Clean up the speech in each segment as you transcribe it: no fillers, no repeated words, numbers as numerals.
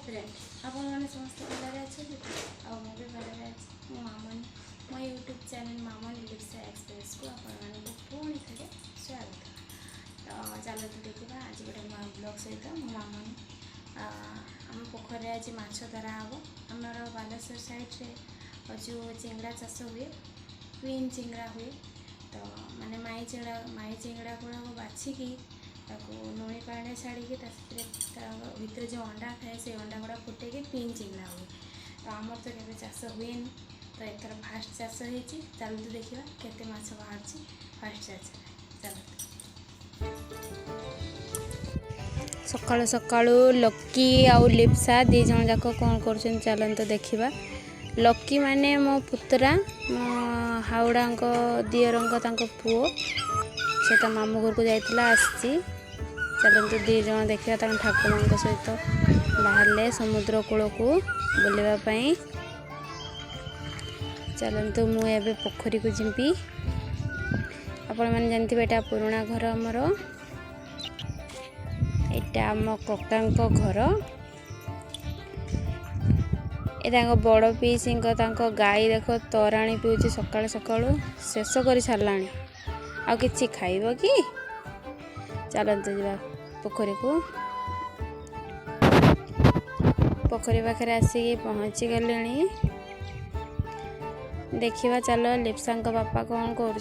Friend आपण मैंने समस्त भलरे अच्छे भी भलरे अच्छे मामन मो यूट्यूब चैनल मामन लिप्सा एक्सप्रेस को आपण पुणी थे स्वागत। तो चलते देखा आज गोटे ब्लॉग सहित मामन आम पोखर आज माछ धरा हम आमर बालेश्वर साइड्रे जो चिंगड़ा चाष हुए क्वीन चिंगड़ा हुए। तो माने माई चिंगड़ा गुड़ा बाछिकी लुणी पानी छाड़ी भितर जो अंडा थाए से अंडा गुड़ा फुटे क्वीन चिंगड़ा हुए। तो आमर तो केवे चाष हुए तो एथर फास्ट चाष होती। चलते देखा केते माछ बाहर फास्ट चाष चलते। सकाळु सकाळु लक्की आउ लिप्सा दी जन जाक कौन कर चलते देखा। लक्की माने मो पुतरा मो हावड़ा दियर पुओ से मामू घर को जाइला आसी। चलते दी जन देखा ठाकुर मान सहित बाहर समुद्र कूल को बुलवाई। चलते मुझे पोखरी को जिमी। आपण मैंने जानते एटा पुराणा घर आमर एटा आम कका घर ये बड़ पीसी गाई देख तोराणी पीऊँ सकाळु सकाळु शेष कर सारा आ कि खाइब कि। चलते जा पोखरी को। पोखरी पाखे आसिक पहुँची गले। देखा चलो लिप्सा बापा कौन कर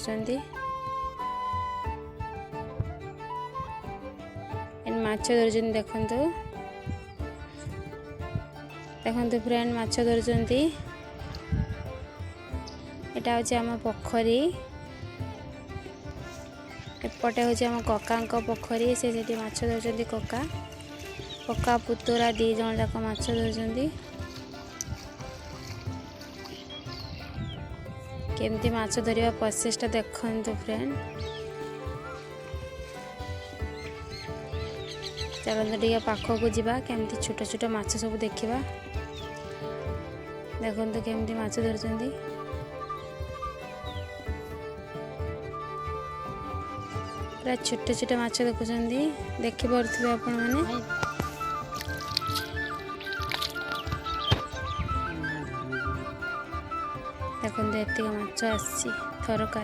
माछ धर देखु देखु फ्रेंड माछ धर। यहाँ हूँ आम पोखरी एपटे हूँ आम कका पोखरी से माछ धर कका कका पुतुरा दी जन जाक माछ धर। केमती माछ धरिया प्रोसेसटा देखु फ्रेंड। चलते टे पाखक जावा केमती छोट छोट माछ सब देखा। देखते केमती माछ धर पूरा छोट छोट माछ देखुं देखिपे आपण मैंने। देखते एतिक माछ आसी थरक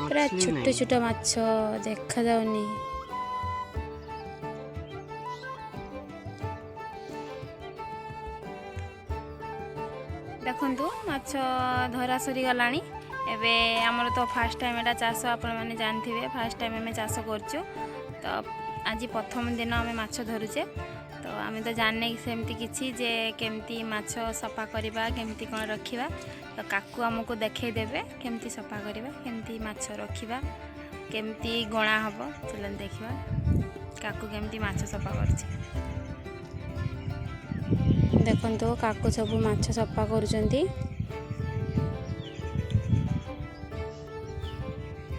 पूरा छोट छोट माछ देखा जाऊनी। देखु माछ धरा सरी गला। एबे आमर तो फास्ट टाइम एटा चाष आपण मैंने जानते फास्ट टाइम आम चाष करचु। तो आज प्रथम दिन आम माछ धरुचे। तो आम तो जाने सेमती किसी जे केमती माछ सफा करवा केमती कौन रखा। तो काकू आमको देखदेवे केमती सफा करवा केमती माछ रखा केमती गणा हम। चलन देखा काकू केमती माछ सफा कर। देखो काकू सब माछ सफा कर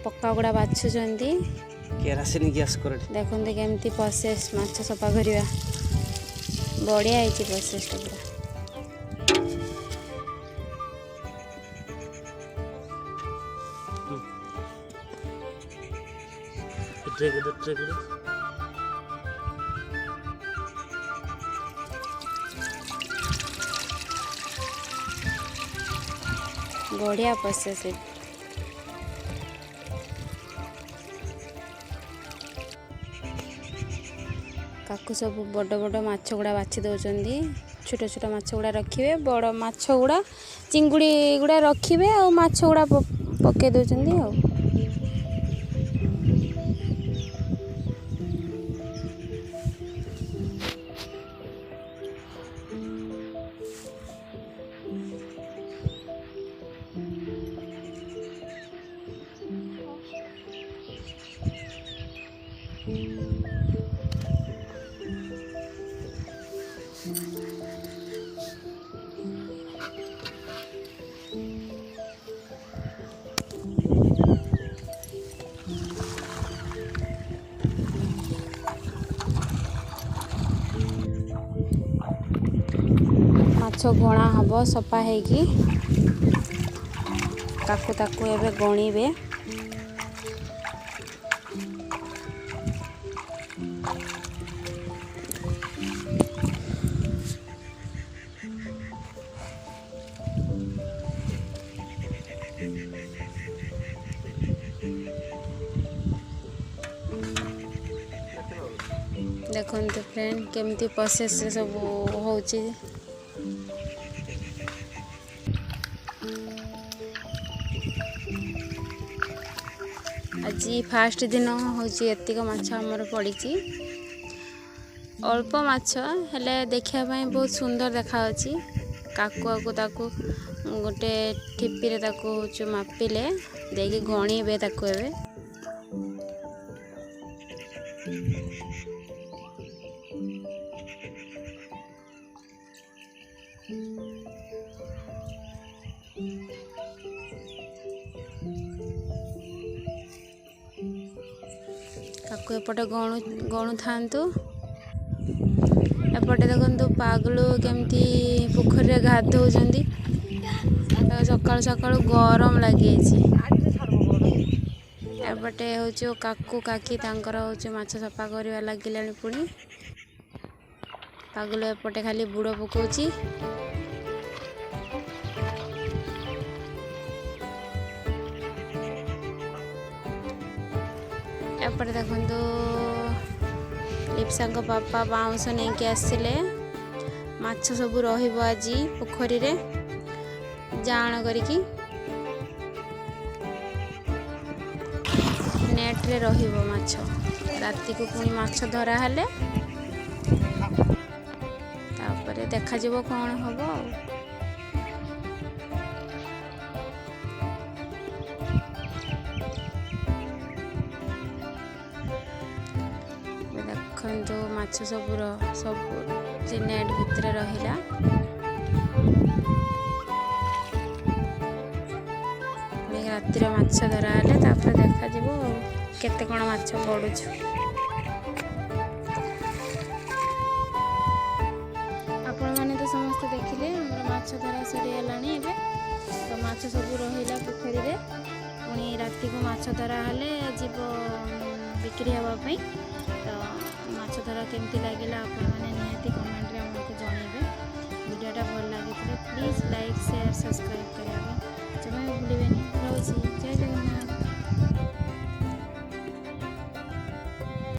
पक्का गुड़ा बाछुंट। देखते केमती प्रोसेस माछ सफा करवा बढ़िया है प्रोसेस पूरा। बढ़िया प्रोसेस है। काकू सब बड़ बड़ माछ गुड़ा बाछि दौरान छोट छोट माछ गुड़ा रखिए बड़ माछ गुड़ा चिंगुड़ी गुड़ा रखिए और माछ गुड़ा पके दौरान। ଗଣା ହେବ ସଫା ହେଇକି ତାକୁ ଏବେ ଗଣିବେ। देखते फ्रेंड केमती प्रोसेस सब होची। आज फास्ट दिन होची एतिक माछ हमर पड़ी। अल्प माछ हेले देखिया पाई बहुत सुंदर देखा काकुआ को ताकू गोटे ठिपी रे ताकू मापिले देकी गणीबे ताकू एबे काकू एपटे गणु थांतु। एपटे देखु पागलू केमती पोखरी रे गाधौचंदी। सकाळु सकाळु गरम लगी। एपटे हूँ काकू काकी तांकर हूँ माछ सफा करवा लगिलानी। पुणी पागलू एपटे खाली बुड़ पकाउची। एपटे देखु लिप्सा पापा बाउंस नहीं के आसिले माछ सब रहिबो आज पोखरी रे जान करिकी नेट रे रहिबो माछ। राति को पुणी माछ धरा हेले तापरे देखा जिवो कोन हबो। देखो माछ सब नेट भितर रहिला। रातिर माछ धरा हेले तापर देखा जिवो केते कोन माछ पडुछु। आपण माने तो समस्त देखिले हमर माछ धरा सरी हलानी। एबे तो माछ सब रहिला पोखरी रे पुणी राति को माछ धरा हेले जीवो बिक्री हवा पई। तो माछ धरा केमती लागिला आपण माने निहाती कमेंट रे हमको जणाइबे। वीडियोटा भल लागितले प्लीज लाइक शेयर सब्सक्राइब करिया जमा भूलिबेनी। रहउची जय जगन्नाथ।